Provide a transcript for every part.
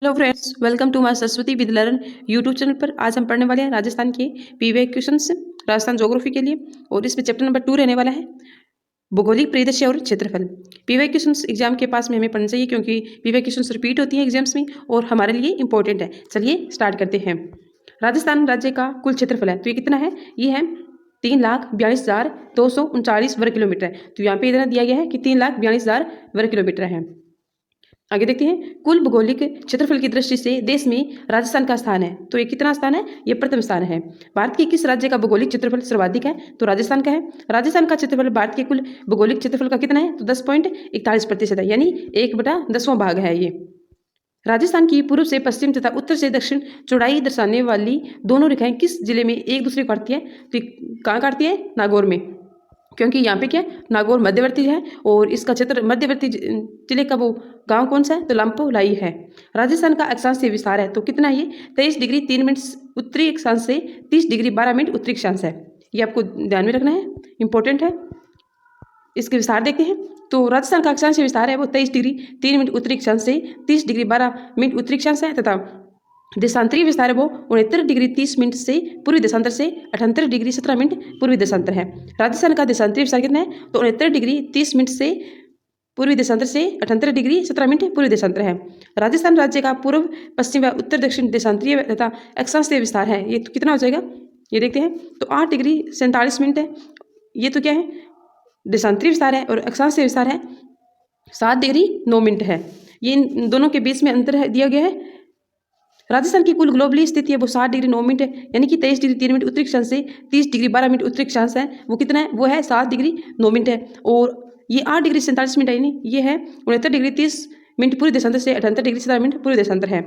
Hello friends, welcome to my Saraswati with learn YouTube channel पर। आज हम पढ़ने वाले हैं राजस्थान के पीवीआई क्वेश्चंस राजस्थान ज्योग्राफी के लिए, और इसमें चैप्टर नंबर 2 रहने वाला है भौगोलिक परिदृश्य और क्षेत्रफल। पीवीआई क्वेश्चंस एग्जाम के पास में हमें पढ़ना चाहिए, क्योंकि पीवीआई क्वेश्चंस रिपीट होती हैं एग्जाम्स में और हमारे लिए इंपॉर्टेंट है। चलिए स्टार्ट करते हैं। राजस्थान राज्य का कुल क्षेत्रफल है, तो ये कितना है? ये है 3,42,239 वर्ग किलोमीटर है। तो यहाँ पे इतना दिया गया है कि 3,42,000 वर्ग किलोमीटर है। आगे देखते हैं, कुल भौगोलिक क्षेत्रफल की दृष्टि से देश में राजस्थान का स्थान है। तो ये कितना स्थान है? ये प्रथम स्थान है। भारत के किस राज्य का भौगोलिक क्षेत्रफल सर्वाधिक है? तो राजस्थान का है। राजस्थान का क्षेत्रफल भारत के कुल भौगोलिक क्षेत्रफल का कितना है? तो 10.41% है, यानी 1/10वां भाग है ये। राजस्थान की पूर्व से पश्चिम तथा उत्तर से दक्षिण चौड़ाई दर्शाने वाली दोनों रेखाएं किस जिले में एक दूसरे को काटती है? तो कहाँ काटती है? नागौर में, क्योंकि यहाँ पे क्या है, नागौर मध्यवर्ती है और इसका क्षेत्र मध्यवर्ती जिले का वो गांव कौन सा है? तो लंपोलाई है। राजस्थान का अक्षांश विस्तार है, तो कितना है ये? 23 डिग्री 3 मिनट उत्तरी अक्षांश से 30 डिग्री 12 मिनट उत्तरी अक्षांश है। ये आपको ध्यान में रखना है, इंपॉर्टेंट है। इसके विस्तार देखते हैं। तो राजस्थान का अक्षांश विस्तार है वो 23 डिग्री 3 मिनट उत्तरी अक्षांश से 30 डिग्री 12 मिनट उत्तरी अक्षांश है, तथा देशांतरीय विस्तार है वो 69 डिग्री 30 मिनट से पूर्वी देशांतर से 78 डिग्री 17 मिनट पूर्वी देशांतर है। राजस्थान का देशांतरीय विस्तार कितना है? तो 69 डिग्री 30 मिनट से पूर्वी देशांतर से 78 डिग्री 17 मिनट पूर्वी देशांतर है। राजस्थान राज्य का पूर्व पश्चिम व उत्तर दक्षिण देशांतरीय तथा अक्षांशीय विस्तार है, ये तो कितना हो जाएगा? ये देखते हैं। तो 8 डिग्री 47 मिनट है। ये तो क्या है? देशांतरीय विस्तार है, और अक्षांशीय विस्तार है 7 डिग्री 9 मिनट है। ये इन दोनों के बीच में अंतर है दिया गया है। राजस्थान की कुल ग्लोबली स्थिति है वो 7 डिग्री 9 मिनट है, यानी कि 23 डिग्री 3 मिनट उत्तरी अक्षांश से 30 डिग्री 12 मिनट उत्तरी अक्षांश है, वो कितना है? वो है 7 डिग्री 9 मिनट है। और ये 8 डिग्री 47 मिनट है, यानी ये है 69 डिग्री 30 मिनट पूर्वी देशांतर से 78 डिग्री 17 मिनट पूर्वी देशांतर है।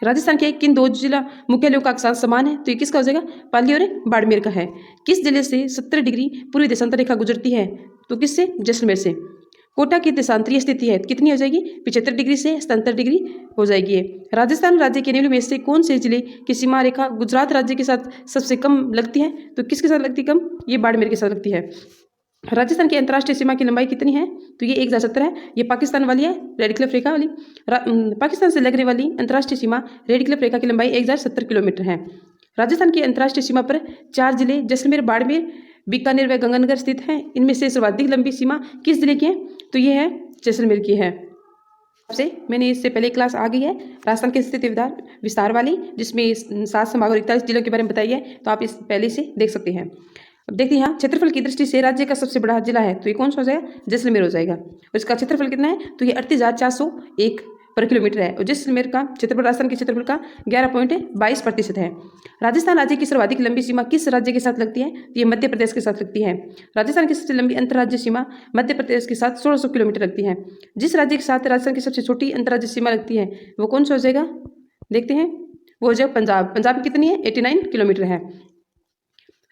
राजस्थान के किन दो जिला मुख्यालयों का अक्षांश समान है? तो ये किसका हो जाएगा? पाली और बाड़मेर का है। किस जिले से 70 डिग्री पूर्वी देशांतर रेखा गुजरती है? तो किससे? जैसलमेर से। कोटा की देशांतरीय स्थिति है, कितनी हो जाएगी? 75 डिग्री से 77 डिग्री हो जाएगी। राजस्थान राज्य के निम्न में से कौन से जिले की सीमा रेखा गुजरात राज्य के साथ सबसे कम लगती है? तो किसके साथ लगती है कम? ये बाड़मेर के साथ लगती है। राजस्थान की अंतर्राष्ट्रीय सीमा की लंबाई कितनी है? तो ये 1,070 है। ये पाकिस्तान वाली है, रेड क्लिफ रेखा वाली। पाकिस्तान से लगने वाली अंतर्राष्ट्रीय सीमा रेड क्लिफ रेखा की लंबाई 1,070 किलोमीटर है। राजस्थान की अंतर्राष्ट्रीय सीमा पर 4 जिले जैसलमेर, बाड़मेर, बीकानेर व गंगानगर स्थित हैं। इनमें से सर्वाधिक लंबी सीमा किस जिले की है? तो ये है जैसलमेर की है। आपसे मैंने इससे पहले क्लास आ गई है राजस्थान की स्थिति विस्तार वाली, जिसमें 7 संभाग और 41 जिलों के बारे में बताई है, तो आप इस पहले से देख सकते हैं। अब देखते हैं यहाँ क्षेत्रफल की दृष्टि से राज्य का सबसे बड़ा जिला है, तो ये कौन सा हो जाएगा? जैसलमेर हो जाएगा। और इसका क्षेत्रफल कितना है? तो ये 38,401 वर्ग किलोमीटर है। और जैसलमेर का क्षेत्रफल राजस्थान के क्षेत्रफल का 11.22% है। राजस्थान राज्य की सर्वाधिक लंबी सीमा किस राज्य के साथ लगती है? तो ये मध्य प्रदेश के साथ लगती है। राजस्थान की सबसे लंबी अंतर्राज्यीय सीमा मध्य प्रदेश के साथ 1600 किलोमीटर लगती है। जिस राज्य के साथ राजस्थान की सबसे छोटी अंतर्राज्यीय सीमा लगती है वो कौन सा हो जाएगा? देखते हैं। वो हो जाएगा पंजाब। पंजाब की कितनी है? 89 किलोमीटर है।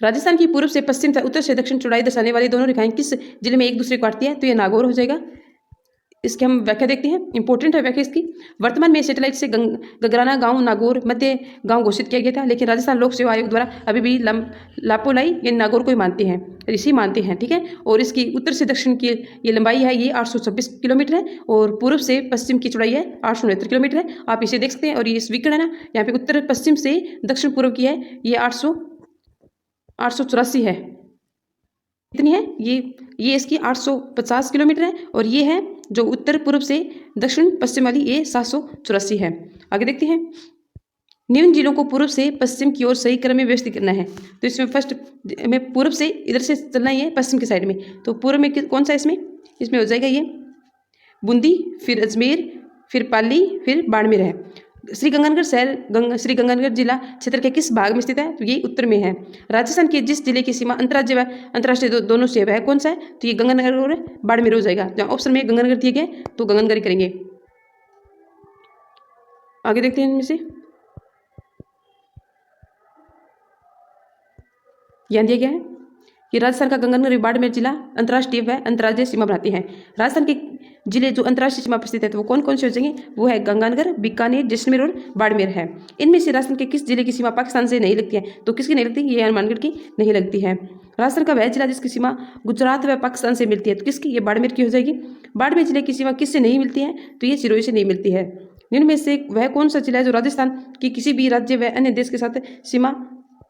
राजस्थान की पूर्व से पश्चिम तथा उत्तर से दक्षिण चौड़ाई दर्शाने वाली दोनों रेखाएं किस जिले में एक दूसरे को काटती है? तो ये नागौर हो जाएगा। इसकी हम व्याख्या देखते हैं, इंपॉर्टेंट है व्याख्या इसकी। वर्तमान में सैटेलाइट से गगराना गांव नागौर मध्य गांव घोषित किया गया था, लेकिन राजस्थान लोक सेवा आयोग द्वारा अभी भी लापोलाई या नागौर को ही मानते हैं, ऋषि मानते हैं, ठीक है। और इसकी उत्तर से दक्षिण की ये लंबाई है, ये 826 किलोमीटर है, और पूर्व से पश्चिम की चौड़ाई है 869 किलोमीटर है। आप इसे देख सकते हैं। और ये विकर्ण है ना, यहाँ पे उत्तर पश्चिम से दक्षिण पूर्व की है, ये 884 है। कितनी है? ये इसकी 850 किलोमीटर है, और ये है जो उत्तर पूर्व से दक्षिण पश्चिम वाली, ये 784 है। आगे देखते हैं। निम्न जिलों को पूर्व से पश्चिम की ओर सही क्रम में व्यवस्थित करना है। तो इसमें फर्स्ट हमें पूर्व से इधर से चलना ही है पश्चिम की साइड में। तो पूर्व में कौन सा? इसमें हो जाएगा ये बूंदी, फिर अजमेर, फिर पाली, फिर बाड़मेर है। श्रीगंगानगर शहर श्रीगंगानगर जिला क्षेत्र के किस भाग में स्थित है? तो ये उत्तर में है। राजस्थान के जिस जिले की सीमा अंतर्राज्यीय व अंतर्राष्ट्रीय दोनों से वह कौन सा है? तो ये गंगानगर और बाड़मेर हो जाएगा। जहाँ ऑप्शन में गंगानगर दिए गए तो गंगानगर ही करेंगे। आगे देखते हैं। इनमें से यहाँ दिया गया है कि राजस्थान का गंगानगर बाड़मेर जिला अंतर्राष्ट्रीय व अंतर्राज्यीय सीमा बनाती है। राजस्थान के जिले जो अंतर्राष्ट्रीय सीमा पर स्थित है तो वो कौन कौन से हो जाएंगे? वो है गंगानगर, बीकानेर, जैसलमेर और बाड़मेर है। इनमें से राजस्थान के किस जिले की सीमा पाकिस्तान से नहीं लगती है? तो किसकी नहीं लगती? ये हनुमानगढ़ की नहीं लगती है। राजस्थान का वह जिला जिसकी सीमा गुजरात व पाकिस्तान से मिलती है, तो किसकी? ये बाड़मेर की हो जाएगी। बाड़मेर जिले की सीमा किससे नहीं मिलती है? तो ये सिरोही से नहीं मिलती है। निम्न में से वह कौन सा जिला है जो राजस्थान की किसी भी राज्य व अन्य देश के साथ सीमा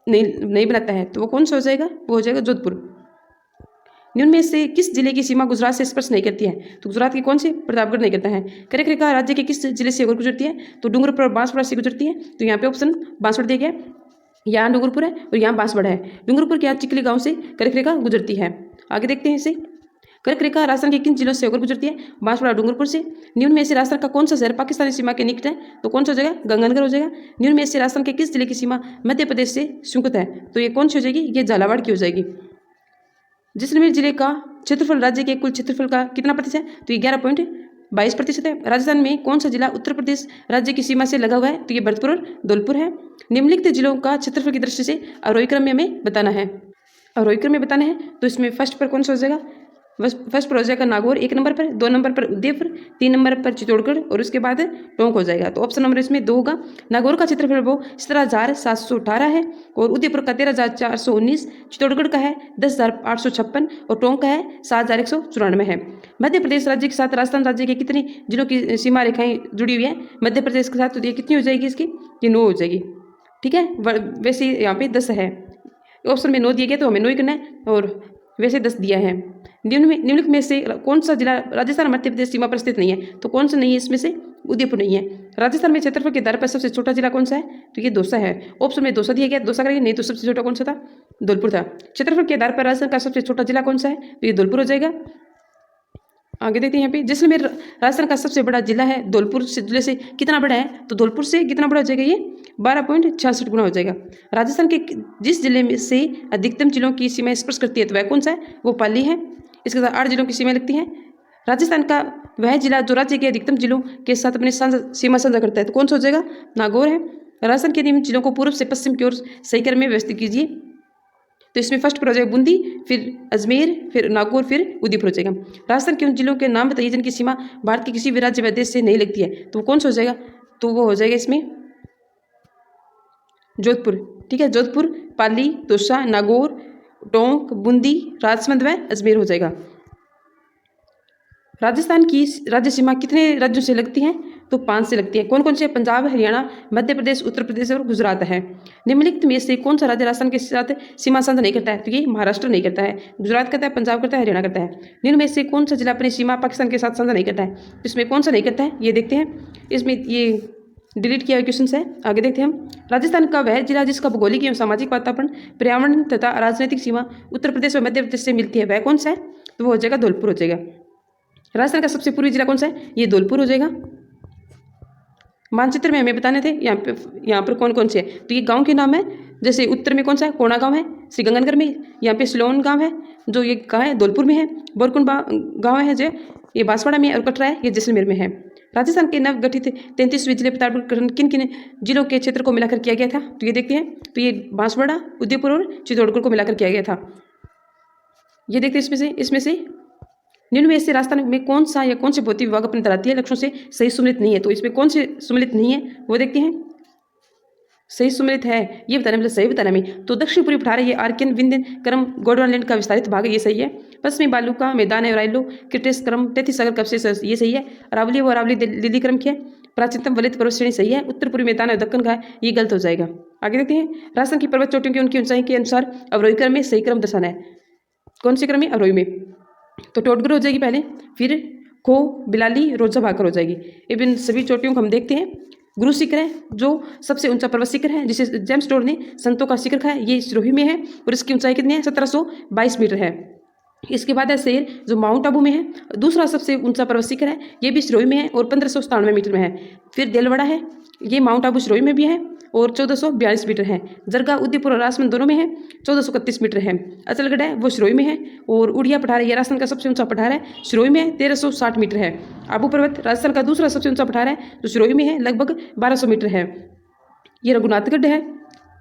नहीं बनाता है? तो वो कौन सा हो जाएगा? वो हो जाएगा जोधपुर। निम्न में से किस जिले की सीमा गुजरात से स्पर्श नहीं करती है? तो गुजरात की कौन से? प्रतापगढ़ नहीं करता है। कर्क रेखा राज्य के किस जिले से होकर गुजरती है? तो डूंगरपुर और बांसवाड़ा से गुजरती है। तो यहाँ पे ऑप्शन बांसवाड़ा दिया गया, यहाँ डूंगरपुर है और यहाँ बांसवाड़ा है। डूंगरपुर के यहाँ चिकली गांव से कर्क रेखा गुजरती है। आगे देखते हैं इसे। कर्क रेखा राजस्थान के किन जिलों से होकर गुजरती है? बांसवाड़ा डूंगरपुर से। निम्न में से राजस्थान का कौन सा शहर पाकिस्तानी सीमा के निकट है? तो कौन सा हो जाएगा? गंगानगर हो जाएगा। निम्न में से राजस्थान के किस जिले की सीमा मध्य प्रदेश से संयुक्त है? तो ये कौन सी हो जाएगी? ये झालावाड़ की हो जाएगी। जैसलमेर जिले का क्षेत्रफल राज्य के कुल क्षेत्रफल का कितना प्रतिशत है? तो ये 11.22% है। राजस्थान में कौन सा जिला उत्तर प्रदेश राज्य की सीमा से लगा हुआ है? तो ये भरतपुर और धौलपुर है। निम्नलिखित जिलों का क्षेत्रफल की दृष्टि से अवरोही क्रम में हमें बताना है। अवरोही क्रम में बताना है तो इसमें फर्स्ट पर कौन सा हो जाएगा? फर्स्ट पर हो जाएगा नागौर 1 नंबर पर, 2 नंबर पर उदयपुर, 3 नंबर पर चित्तौड़गढ़ और उसके बाद टोंक हो जाएगा। तो ऑप्शन नंबर इसमें 2 होगा। नागौर का क्षेत्रफल वो 17,718 है और उदयपुर का 13,419, चित्तौड़गढ़ का है 10,856 और टोंक का है 7,194 है। मध्य प्रदेश राज्य के साथ राजस्थान राज्य के कितने जिलों की सीमा रेखाएं जुड़ी हुई है मध्य प्रदेश के साथ? तो ये कितनी हो जाएगी इसकी? ये 9 हो जाएगी। ठीक है, वैसे यहाँ पे 10 है। ऑप्शन में 9 दिया गया तो हमें 9 ही करना है और वैसे 10 दिया है। निम्नलिखित में से कौन सा जिला राजस्थान मध्य प्रदेश सीमा पर स्थित नहीं है? तो कौन सा नहीं है इसमें से? उदयपुर नहीं है। राजस्थान में क्षेत्रफल के आधार पर सबसे छोटा जिला कौन सा है? तो ये दौसा है। ऑप्शन में दौसा दिया गया, दौसा करेंगे, नहीं तो सबसे छोटा कौन सा था? धौलपुर था। क्षेत्रफल के आधार पर राजस्थान का सबसे छोटा जिला कौन सा है? तो ये धौलपुर हो जाएगा। आगे देखते हैं यहाँ पे, जैसलमेर राजस्थान का सबसे बड़ा जिला है। धौलपुर से जिले से कितना बड़ा है? तो धौलपुर से कितना बड़ा हो जाएगा? ये 12.66 गुना हो जाएगा। राजस्थान के जिस जिले में से अधिकतम जिलों की सीमा स्पर्श करती है तो वह कौन सा है? वो पाली है। इसके साथ 8 जिलों की सीमाएं लगती हैं। राजस्थान का वह जिला जो राज्य के अधिकतम जिलों के साथ अपनी सीमा साझा करता है तो कौन सा हो जाएगा? नागौर है। राजस्थान के निम्न जिलों को पूर्व से पश्चिम की ओर सही क्रम में व्यवस्थित कीजिए। तो इसमें फर्स्ट पर हो जाएगा बूंदी, फिर अजमेर, फिर नागौर, फिर उदयपुर हो जाएगा। राजस्थान के उन जिलों के नाम बताइए जिनकी सीमा भारत के किसी भी राज्य व देश से नहीं लगती है। तो वो कौन सा हो जाएगा? तो वो हो जाएगा इसमें जोधपुर। ठीक है, जोधपुर, पाली, दौसा, नागौर, टोंक, बूंदी, राजसमंद व अजमेर हो जाएगा। राजस्थान की राज्य सीमा कितने राज्यों से लगती है? तो 5 से लगती है। कौन कौन से? पंजाब, हरियाणा, मध्य प्रदेश, उत्तर प्रदेश और गुजरात है। निम्नलिखित में से कौन सा राज्य राजस्थान के साथ सीमा साझा नहीं करता है? तो ये महाराष्ट्र नहीं करता है, गुजरात करता है, पंजाब करता है, हरियाणा करता है। निम्न में से कौन सा जिला अपनी सीमा पाकिस्तान के साथ साझा नहीं करता है? इसमें कौन सा नहीं करता है ये देखते हैं। इसमें ये डिलीट किया हुआ क्वेश्चन है। आगे देखते हैं हम। राजस्थान का वह जिला जिसका भौगोलिक एवं सामाजिक वातावरण, पर्यावरण तथा राजनीतिक सीमा उत्तर प्रदेश और मध्य प्रदेश से मिलती है, वह कौन सा है? तो वो हो जाएगा धौलपुर हो जाएगा। राजस्थान का सबसे पूर्वी जिला कौन सा है? ये धौलपुर हो जाएगा। मानचित्र में हमें बताने थे यहाँ पर कौन कौन से है। तो ये गांव के नाम है, जैसे उत्तर में कौन सा है? कोणा गांव है, श्रीगंगानगर में। यहाँ पे सिलोन गांव है जो ये कहाँ है? धौलपुर में है। बोरकुंड गांव है जो ये बांसवाड़ा में है, और कटरा है ये जैसलमेर में है। राजस्थान के नवगठित 33वें जिले प्रतापगढ़ किन किन जिलों के क्षेत्र को मिलाकर किया गया था? तो ये देखते हैं। तो ये बांसवाड़ा, उदयपुर और चित्तौड़गढ़ को मिलाकर किया गया था। ये देखते हैं इसमें से निम्न में से राजस्थान में कौन सा या कौन से भौतिक विभाग अपने धरातीय लक्ष्यों से सही सम्मिलित नहीं है? तो इसमें कौन से सम्मिलित नहीं है वो देखते हैं। सही सम्मिलित है ये बताना, मतलब सही बताना में। तो दक्षिण पूर्वी पठार ये आर्कियन विंध्यन क्रम गोंडवानलैंड का विस्तारित भाग है, ये सही है। पश्चिमी बालू का मैदान है राइलो क्रिटेस क्रम 33 सागर कब से, ये सही है। अरावली वो अरावली लिली क्रम की है। प्राचीनतम वलित पर्वत श्रेणी सही है। उत्तर पूर्वी मैदान है दक्कन का है, ये गलत हो जाएगा। आगे देखते हैं। राजस्थान की पर्वत चोटियों की उनकी ऊंचाई के अनुसार अवरोही क्रम में सही क्रम दर्शाना है। कौन से क्रम में? अवरोही में। तो टोटगढ़ हो जाएगी पहले, फिर खो, बिलाली, रोजा भाकर हो जाएगी। इन सभी चोटियों को हम देखते हैं। गुरु शिखर है जो सबसे ऊंचा पर्वत शिखर है, जिसे जेम्स टोड ने संतों का शिखर कहा है, ये सिरोही में है और इसकी ऊंचाई कितनी है? 1722 मीटर है। इसके बाद है शेर जो माउंट आबू में है, दूसरा सबसे ऊंचा पर्वत शिखर है, ये भी सिरोही में है और 1597 मीटर में है। फिर देलवाड़ा है, ये माउंट आबू सिरोही में भी है और 1442 मीटर है। जरगा उदयपुर और राजसमंद दोनों में है, 1431 मीटर है। अचलगढ़ है वो सिरोही में है और उड़िया पठार है, ये राजस्थान का सबसे ऊंचा पठार है, सिरोही में है, 1360 मीटर है। आबू पर्वत राजस्थान का दूसरा सबसे ऊंचा पठार है जो सिरोही में है, लगभग 1200 मीटर है। ये रघुनाथगढ़ है,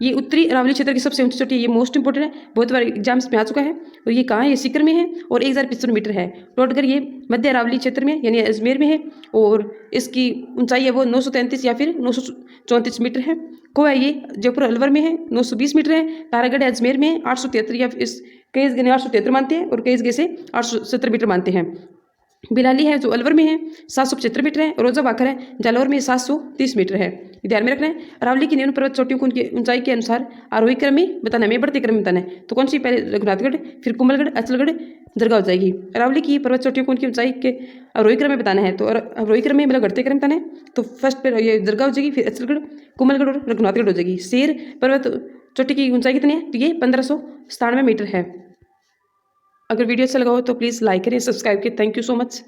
ये उत्तरी अरावली क्षेत्र की सबसे ऊंची चोटी है, ये मोस्ट इंपोर्टेंट है, बहुत बार एग्जाम्स में आ चुका है। और ये कहाँ है? ये सीकर में है और 1055 मीटर है। टोटगढ़ ये मध्य अरावली क्षेत्र में यानी अजमेर में है और इसकी ऊंचाई है वो 933 या फिर 934 मीटर है। को है ये जयपुर अलवर में है, 920 मीटर है। तारागढ़ अजमेर में 873 या इस कई जगह 873 मानते हैं और कई जगह से 870 मीटर मानते हैं। बिलाली है जो अलवर में है 775 मीटर है। रोजा भाखर है जालौर में 730 मीटर है। ध्यान में रखना है। अरावली की न्यून पर्वत चोटियों को उनकी ऊंचाई के अनुसार आरोही क्रम में बताना है, में बढ़ते क्रम में बताना है। तो कौन सी, पहले रघुनाथगढ़, फिर कुंभलगढ़, अचलगढ़, दरगाह हो जाएगी। अरावली की पर्वत चोटियों को उनकी ऊंचाई के आरोही क्रम में बताना है। तो आरोही क्रम में मतलब घटते क्रम बताना है। तो फर्स्ट पर ये दरगाह हो जाएगी, फिर अचलगढ़, कुंभलगढ़ और रघुनाथगढ़ हो जाएगी। शेर पर्वत चोटी की ऊंचाई कितनी है? तो ये 1597 मीटर है। अगर वीडियो अच्छा लगा हो तो प्लीज़ लाइक करें, सब्सक्राइब करें। Thank you so much.